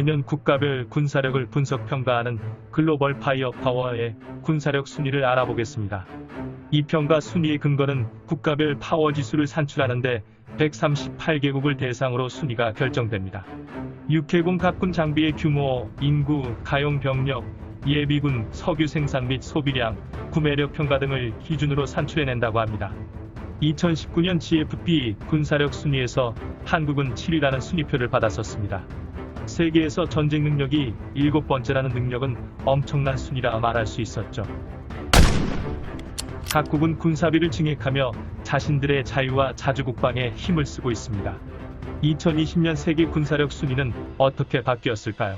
매년 국가별 군사력을 분석평가하는 글로벌 파이어파워의 군사력 순위를 알아보겠습니다. 이 평가 순위의 근거는 국가별 파워 지수를 산출하는데 138개국을 대상으로 순위가 결정됩니다. 육해공 각군 장비의 규모, 인구, 가용 병력, 예비군, 석유 생산 및 소비량, 구매력 평가 등을 기준으로 산출해낸다고 합니다. 2019년 GFP 군사력 순위에서 한국은 7위라는 순위표를 받았었습니다. 세계에서 전쟁 능력이 7번째라는 능력은 엄청난 순위라 말할 수 있었죠. 각국은 군사비를 증액하며 자신들의 자유와 자주국방에 힘을 쓰고 있습니다. 2020년 세계 군사력 순위는 어떻게 바뀌었을까요?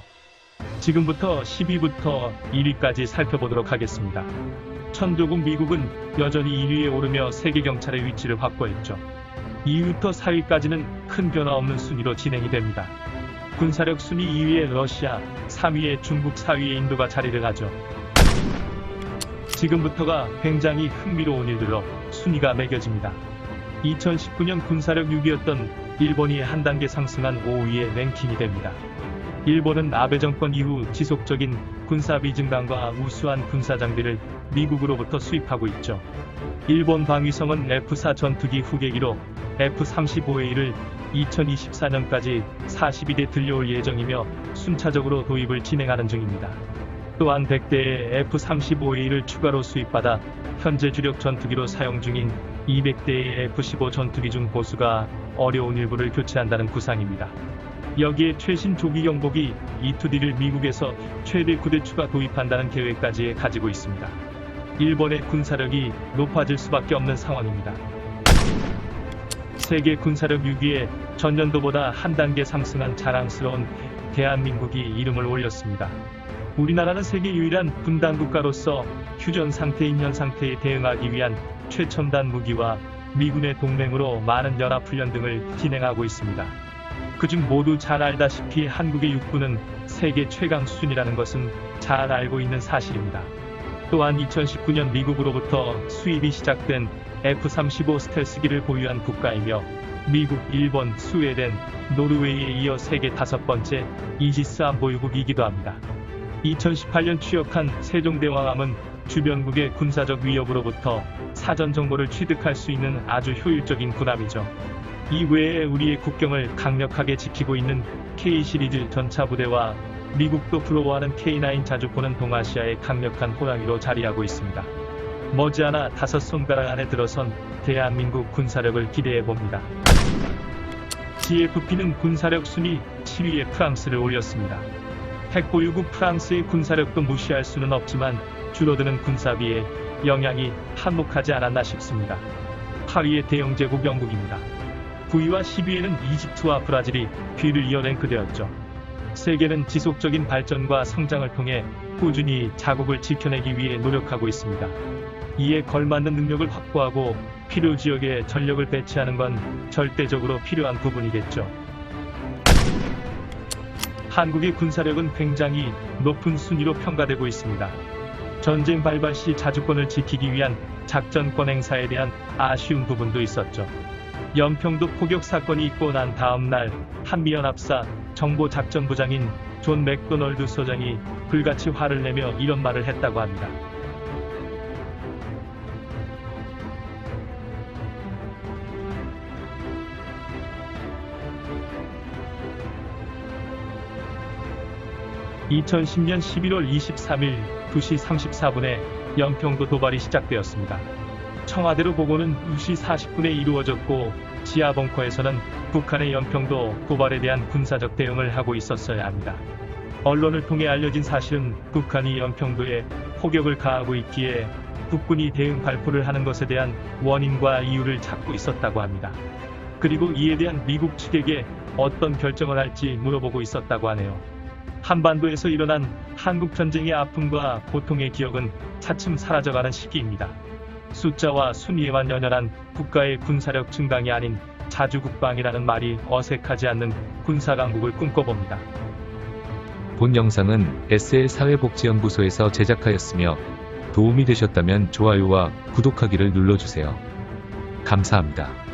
지금부터 10위부터 1위까지 살펴보도록 하겠습니다. 천조국 미국은 여전히 1위에 오르며 세계 경찰의 위치를 확보했죠. 2위부터 4위까지는 큰 변화 없는 순위로 진행이 됩니다. 군사력 순위 2위에 러시아, 3위에 중국, 4위에 인도가 자리를 하죠. 지금부터가 굉장히 흥미로운 일들로 순위가 매겨집니다. 2019년 군사력 6위였던 일본이 한 단계 상승한 5위에 랭킹이 됩니다. 일본은 아베 정권 이후 지속적인 군사비 증강과 우수한 군사장비를 미국으로부터 수입하고 있죠. 일본 방위성은 F-4 전투기 후계기로 F-35A를 2024년까지 42대 들여올 예정이며 순차적으로 도입을 진행하는 중입니다. 또한 100대의 F-35A를 추가로 수입받아 현재 주력 전투기로 사용 중인 200대의 F-15 전투기 중 보수가 어려운 일부를 교체한다는 구상입니다. 여기에 최신 조기 경보기 E-2D를 미국에서 최대 9대 추가 도입한다는 계획까지 가지고 있습니다. 일본의 군사력이 높아질 수밖에 없는 상황입니다. 세계 군사력 6위에 전년도보다 한 단계 상승한 자랑스러운 대한민국이 이름을 올렸습니다. 우리나라는 세계 유일한 분단 국가로서 휴전 상태인 현 상태에 대응하기 위한 최첨단 무기와 미군의 동맹으로 많은 연합훈련 등을 진행하고 있습니다. 그중 모두 잘 알다시피 한국의 육군은 세계 최강 수준이라는 것은 잘 알고 있는 사실입니다. 또한 2019년 미국으로부터 수입이 시작된 F-35 스텔스기를 보유한 국가이며 미국, 일본, 스웨덴, 노르웨이에 이어 세계 5번째 이지스 안보유국이기도 합니다. 2018년 취역한 세종대왕함은 주변국의 군사적 위협으로부터 사전 정보를 취득할 수 있는 아주 효율적인 군함이죠. 이 외에 우리의 국경을 강력하게 지키고 있는 K-시리즈 전차부대와 미국도 부러워하는 K9 자주포는 동아시아의 강력한 호랑이로 자리하고 있습니다. 머지않아 5손가락 안에 들어선 대한민국 군사력을 기대해봅니다. GFP는 군사력 순위 7위에 프랑스를 올렸습니다. 핵보유국 프랑스의 군사력도 무시할 수는 없지만 줄어드는 군사비에 영향이 한몫하지 않았나 싶습니다. 8위의 대영제국 영국입니다. 9위와 10위에는 이집트와 브라질이 뒤를 이어 랭크되었죠. 세계는 지속적인 발전과 성장을 통해 꾸준히 자국을 지켜내기 위해 노력하고 있습니다. 이에 걸맞는 능력을 확보하고 필요 지역에 전력을 배치하는 건 절대적으로 필요한 부분이겠죠. 한국의 군사력은 굉장히 높은 순위로 평가되고 있습니다. 전쟁 발발 시 자주권을 지키기 위한 작전권 행사에 대한 아쉬운 부분도 있었죠. 연평도 포격 사건이 있고 난 다음 날 한미연합사 정보작전부장인 존 맥도널드 소장이 불같이 화를 내며 이런 말을 했다고 합니다. (2010년 11월 23일) 2시 34분에 연평도 도발이 시작되었습니다. 청와대로 보고는 2시 40분에 이루어졌고 지하 벙커에서는 북한의 연평도 도발에 대한 군사적 대응을 하고 있었어야 합니다. 언론을 통해 알려진 사실은 북한이 연평도에 포격을 가하고 있기에 국군이 대응 발표를 하는 것에 대한 원인과 이유를 찾고 있었다고 합니다. 그리고 이에 대한 미국 측에게 어떤 결정을 할지 물어보고 있었다고 하네요. 한반도에서 일어난 한국 전쟁의 아픔과 고통의 기억은 차츰 사라져가는 시기입니다. 숫자와 순위에만 연연한 국가의 군사력 증강이 아닌 자주국방이라는 말이 어색하지 않는 군사강국을 꿈꿔봅니다. 본 영상은 SL사회복지연구소에서 제작하였으며 도움이 되셨다면 좋아요와 구독하기를 눌러주세요. 감사합니다.